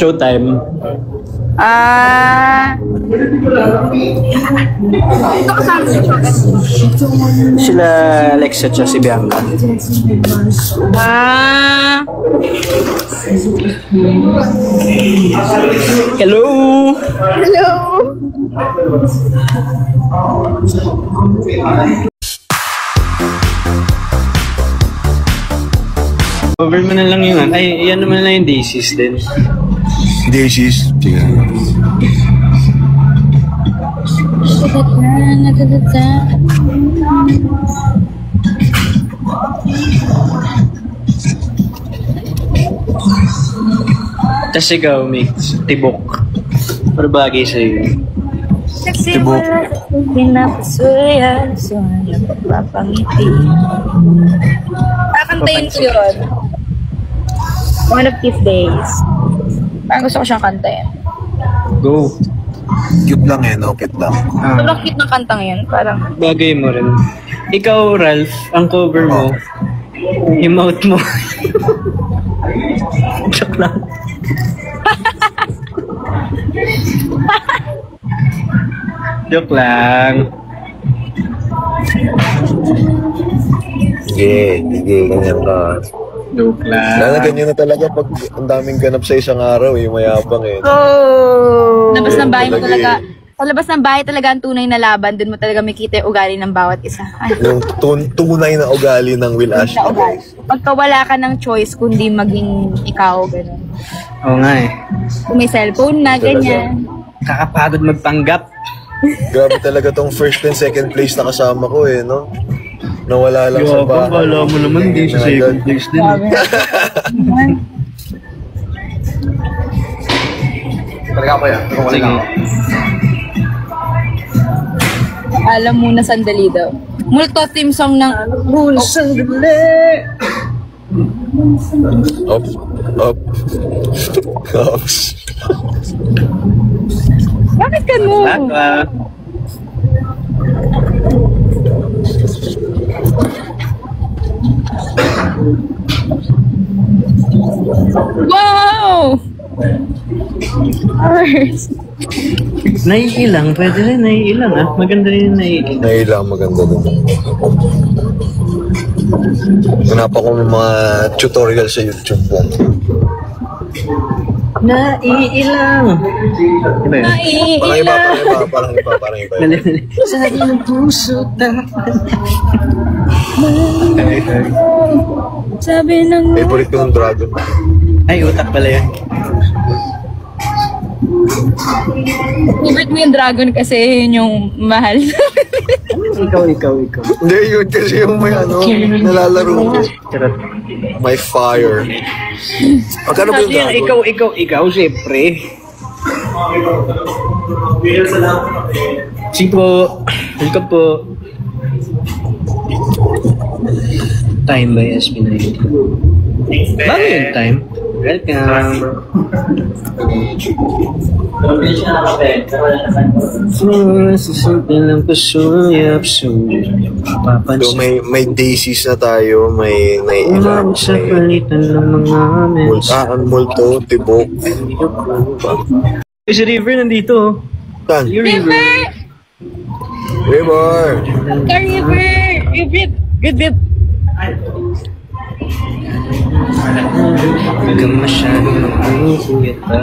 Showtime. Ito kasama si Chocolate. Sila Alexa at si Bianca. Hello! Hello! Cover mo na lang yung ay, yan naman lang yung daisies din. Daisies? Sige. Tapos ikaw, mix, tibok. Para bagay sa'yo. Kasi Tibok. wala pinapasuya so napapangiti. Kakantayin ko yun. One of these days. Parang gusto ko siyang kantayin. Go. Cute lang eh, no? Cute lang. Sobrang cute ng kantang yun. Parang, Bagay mo rin. Ikaw, Ralph, ang cover mo, yung mouth mo. Joke lang. Joke lang. Sige, ganyan ka. Joke lang. Lala, ganyan na talaga pag ang daming ganap sa isang araw eh, mayabang eh. labas ng bahay mo talaga talaga. Sa labas ng bahay talaga ang tunay na laban. Doon mo talaga makita yung ugali ng bawat isa. Ay, Yung tunay na ugali ng Will na Ashley. ugali. Pagka wala ka ng choice kundi maging ikaw, gano'n. Oo nga eh. Kung may cellphone na, ganyan. Kakapagod magpanggap. Grabe talaga tong first and second place na kasama ko eh, no? Nawala lang sa bahay. Kala mo naman din sa second place din. Talaga pa yan. Sige. Alam mo na sandali daw. Multo theme song ng Sandali! Up. Up. Bakit ka mo? Baka. Wow! Ours. Naiilang, pwede rin naiilang ah. Maganda rin yung naiilang. Nailang maganda dun. Hanap ako ng mga tutorial sa YouTube lang. Naiilang! Diba yun? Parang iba. Mali. Sa iyong puso dapat. Sabi ng... Favorite ko ng Dragon. Ay, utak pala yan. Favorite mo yung dragon kasi yun yung mahal. Ikaw. Hindi, yun kasi yung may nalalaro ko. Charot. My fire. Magkano ba yung Sabi yan, Dragon? ikaw, siyempre. Sipo, welcome po. Time by SB90. Bago yung time. Welcome. Susunod lang ko suyap. So may daisies na tayo, may naiilang, Sa may palitan ng mga mens. multo, tibok. Si River nandito. Saan? Yung River. River! River! Good bit! Huwag kang masyadong magpupuyat pa.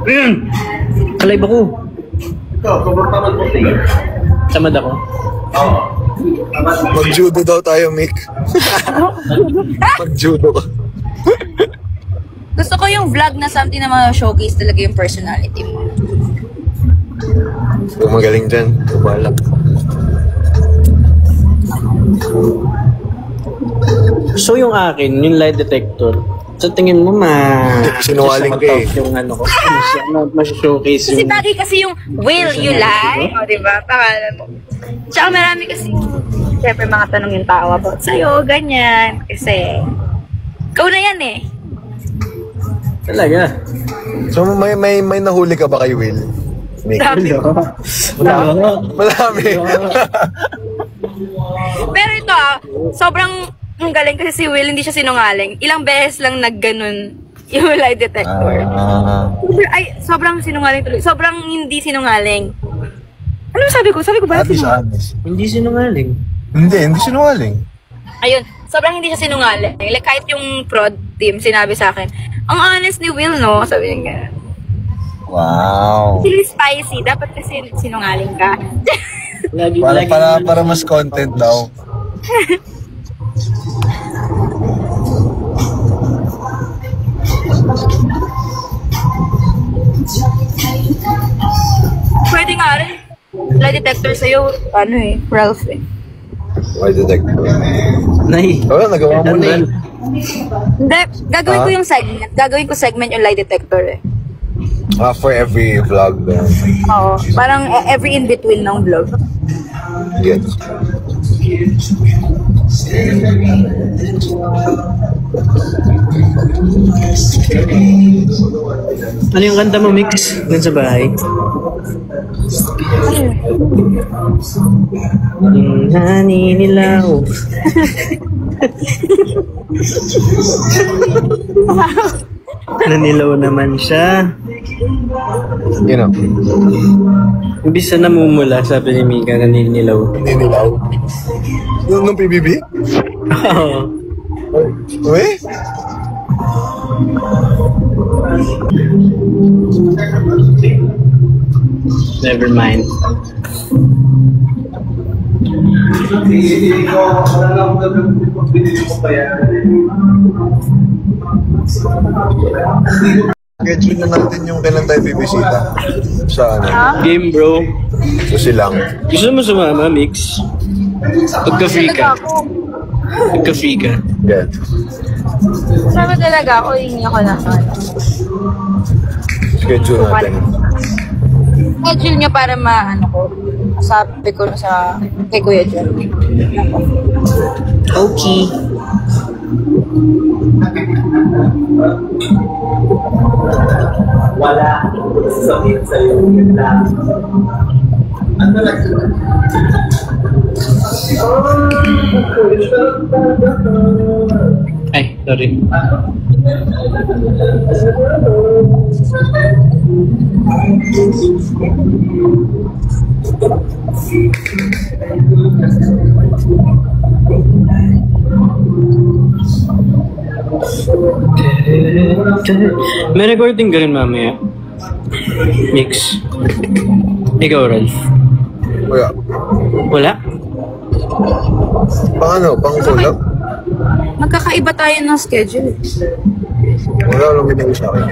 Ayan! Kalay ba ko? Tamad ako. Mag-judo daw tayo, Mick. Mag-judo ka. Gusto ko yung vlog na something na ma-showcase talaga yung personality mo. Kung magaling dyan, kumalak. So yung akin, yung lie detector, sa tingin mo Sinungaling ka eh. yung ano ko, mas-showcase Kasi yung... bagay kasi yung will you lie? O, diba? Pangalan mo. Tsaka marami kasi, siyempre mga tanong yung tao about sa'yo, ganyan. Kasi, ikaw na yan eh. Talaga. So may nahuli ka ba kay Will? Mick? Dami. Marami. Pero ito sobrang ang galing kasi si Will, hindi siya sinungaling. Ilang beses lang nagganon yung lie detector. Sobrang sinungaling tuloy. Sobrang hindi sinungaling. Ano sabi ko? Sabi ko ba sinungaling? Hindi sinungaling. Hindi sinungaling. Ayun, sobrang hindi siya sinungaling. Like, kahit yung prod team, sinabi sa akin, ang honest ni Will, no? Sabi niya, Wow. really spicy. Dapat kasi sinungaling ka. Para mas content daw. Pwede nga rin. Lie detector sa'yo, Ralph eh. Lie detector. Nay. Nagawa mo na. Hindi, gagawin ko yung segment. Gagawin ko segment yung lie detector eh. For every vlog then. Oo, parang every in-between ng vlog. Yes. Ano yung kanta mo, Mix? Dun sa bahay? Naninilaw. Nanilaw naman siya. You know. Imbis na namumula, sabi ni Mika, naninilaw. Ninilaw. Nung PBB? Oo. Uy? Never mind. Schedule na natin yung kailan tayo bibisita. Sa ano? Game, bro. So silang. Gusto mo sumama, Mix? Pagka-free ka. Pagka-free ka. Yan. Sama talaga ako, hindi ako na. Schedule natin. Schedule niya para sabi ko na sa kay Kuya John. Okay. Wala. Sakit sa'yo. Yun lang. Ano lang? Ay, sorry. May recording ka rin mamaya. Mix. Ikaw, Ralph. Wala. Wala? Pang collab? Magkakaiba tayo ng schedule. Wala lang binigay sa akin.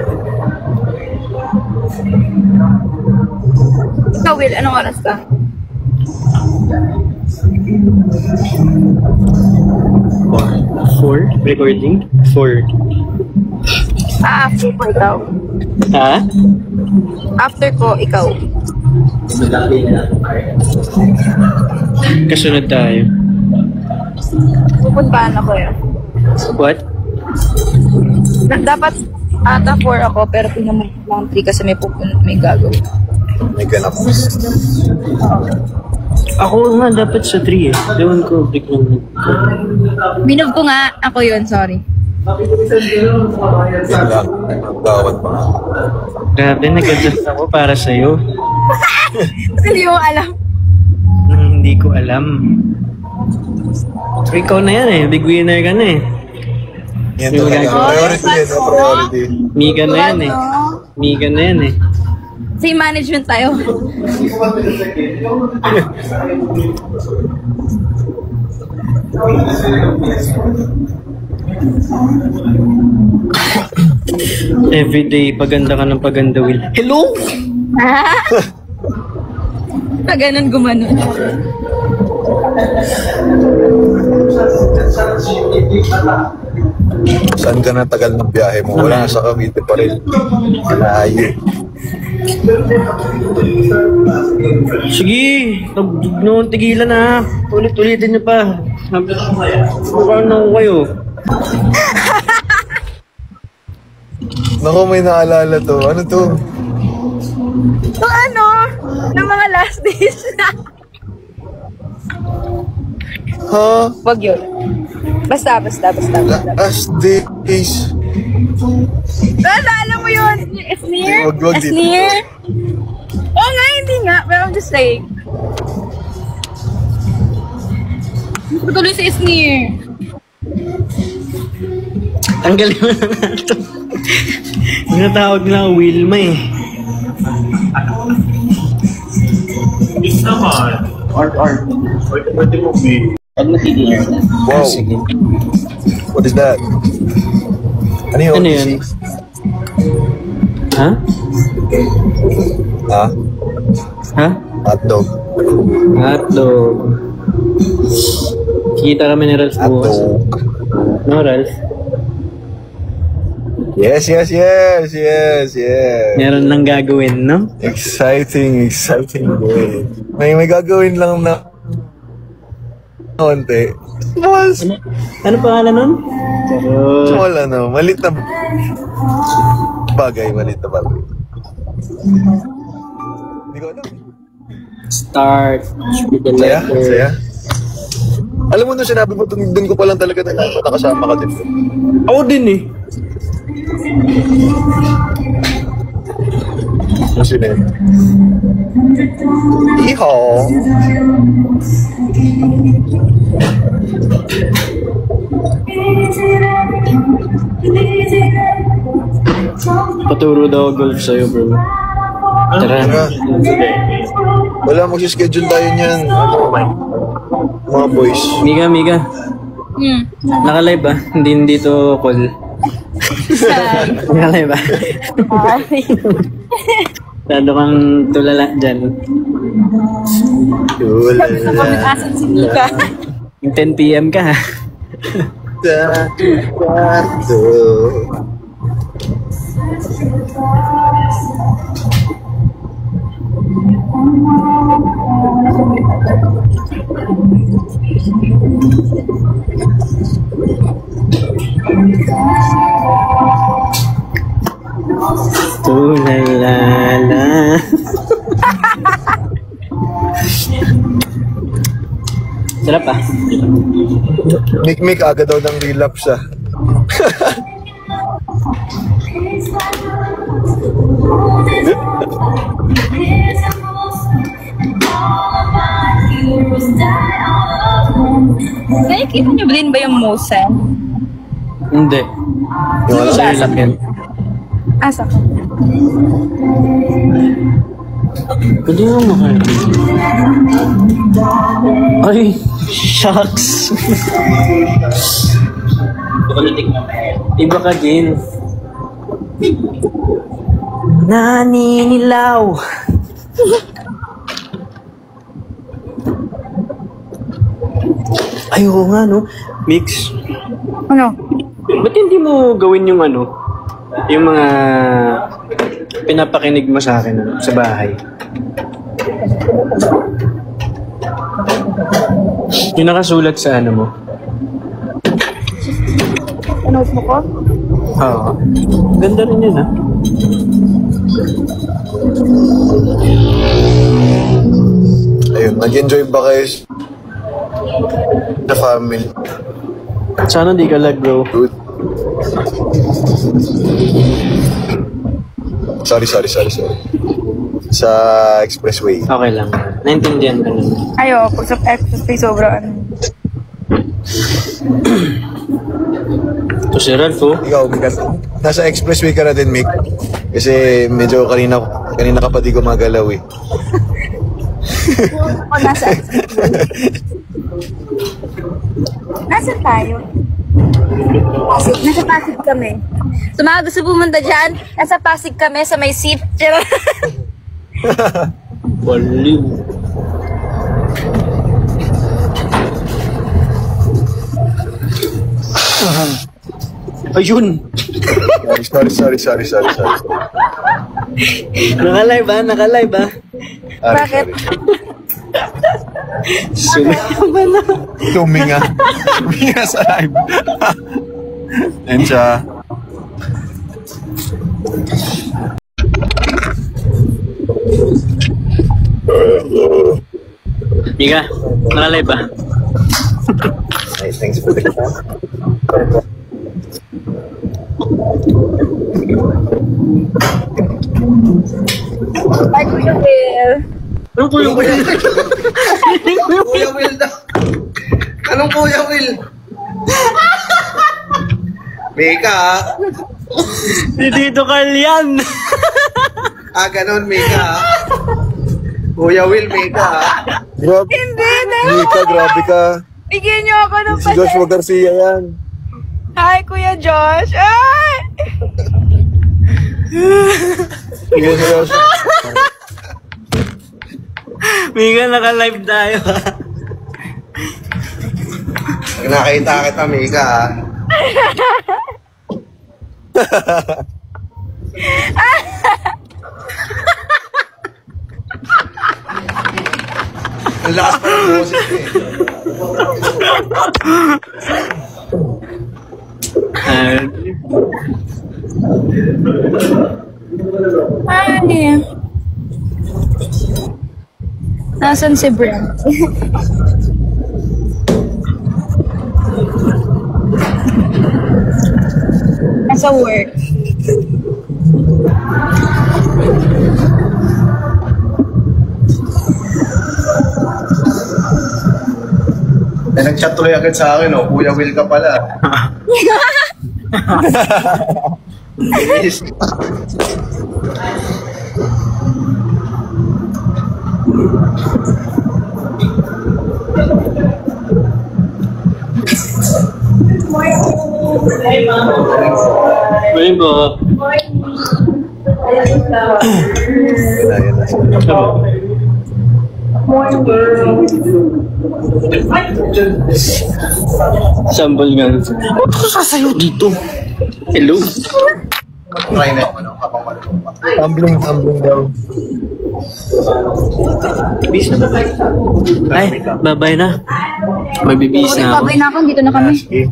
Ikaw, Will, anong oras ka? Four? Recording? 4. After ko, ikaw. Ha? After ko, ikaw. Kasunod tayo. Pupuntahan ako yun. What? Dapat ata 4 ako, pero pinamag lang 3 kasi may gagawin. May ganap. Ako nga dapat sa 3 eh. Ewan ko, biglang Minove ko nga. Ako yun, sorry. Yan lang. Gawat pa. Grabe, nag-adjust ako para sa'yo. Hindi mo alam. Hindi ko alam. So, ikaw na yan eh. Big winner ka na eh. Yan talaga. Priority yan. Priority. Mika na yan eh. Mika na yan eh. Same management tayo. Everyday, paganda ka ng paganda, Will. Hello? Pag ganun gumanon. Saan ka na tagal ng biyahe mo? Wala na sa Cavite pa rin. Malayo. Sige, no, tigilan na. Ulit-ulitin niyo pa. Mukhang na kayo. Naku, may naalala to. Ano to? So ano? Ng mga last days na. Ha? Wag yun. Basta. Last days. Alam mo yun? Sneer? Wag dito. Sneer? Oo nga, hindi nga. Pero I'm just saying. Patuloy sa sneer. Tanggalin mo na natin. Tinatawag nila ako Wilma eh. Miss naman. Art. Pwede mo be. Pag na-clear na. Wow. Sige. What is that? Ano yun? Ano yun? Ha? Ha? Ha? Hotdog. Hotdog. Kita kami ni Ralph bukas. Hotdog. No, Ralph? Yes. Meron lang gagawin, no? Exciting day. May gagawin lang na konti. Ano pangalan nun? Charot. Small malit na bagay. Hindi ko alam. Start. Saya. Alam mo nung sinabi mo, dun ko pa lang talaga nakasama ka din. Ako din eh. Kasi na yun. Ihaw! Paturo daw golf sa'yo, bro. Tara. Wala, magsischedule tayo niyan. Mga boys. Miga. Naka-live ah. Hindi to call. Naka-live ah. Lalo kang tulala dyan. Asan si Mika? Yung 10 PM ka ha. Tulalala. Sarap ah. Mik aga daw ng relapse ah. Nakikita niyo din ba yung Mosen? Hindi. Yung ano? Sa'yo lang yan. Asa ko? Pwede yung makain. Ay, shucks. Iba ka din. Naninilaw. Ay, oo nga, no? Mix. Ano? Ba't hindi mo gawin yung ano? Yung mga pinapakinig mo sa akin ano, sa bahay. Yung nakasulat sa ano mo. Ano mo ko? Oo. Ganda rin yun, ha? Ayun, nag-enjoy ba kayo sa family? Sana di ka lag, bro. Good. Sorry. Sa expressway. Okay lang. Naintindihan ka naman. Ayo, pag sa expressway sobrang ano. Ito si Ralph, oh. Ikaw, nasa expressway ka na din, Mick. Kasi medyo kanina ka pa di gumagalaw eh. Ako nasa expressway. Nasaan tayo? Pasig. Nasa Pasig kami. So mga gusto pumunta dyan, nasa Pasig kami sa may seat. Baliw. Ayun! Sorry. Naka-live ba? Bakit? Sumama na. Tuminga sa live. And siya. Mika, naka-live ba? Nice. Thanks for the Bye, Kuya Will. Ano po yung Kuya Will daw. Anong Kuya Will? Mika, Si Tito Carl yan! ganun, Mika. Kuya Will, Mika. Grabe. Hindi na. Mika, grabe ka. Bigyan niyo ako ng Si Joshua Garcia yan. Hi, Kuya Josh. Ay! Sige, si Joshua. Mika, naka-live tayo. Pag nakita kita, Mika. Ang lakas pa ng boses eh. Ay. Nasaan si Brent? Nasa work. Nag-chat tuloy agad sa akin, oh. Kuya Will ka pala. Yes. Morning po. Yan na. Sambal nga. Ano ka sasayo dito? Hello? Try na ako, no? Habang malulungkot. Tumbling daw. Ay, bye-bye na. Magbibihis na ako. Babay na ako, dito na kami. Sige.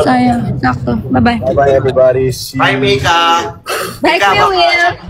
Sayang, sakto. Bye-bye. Bye-bye, everybody. See you. Bye, Mika. Bye, Kuya Will.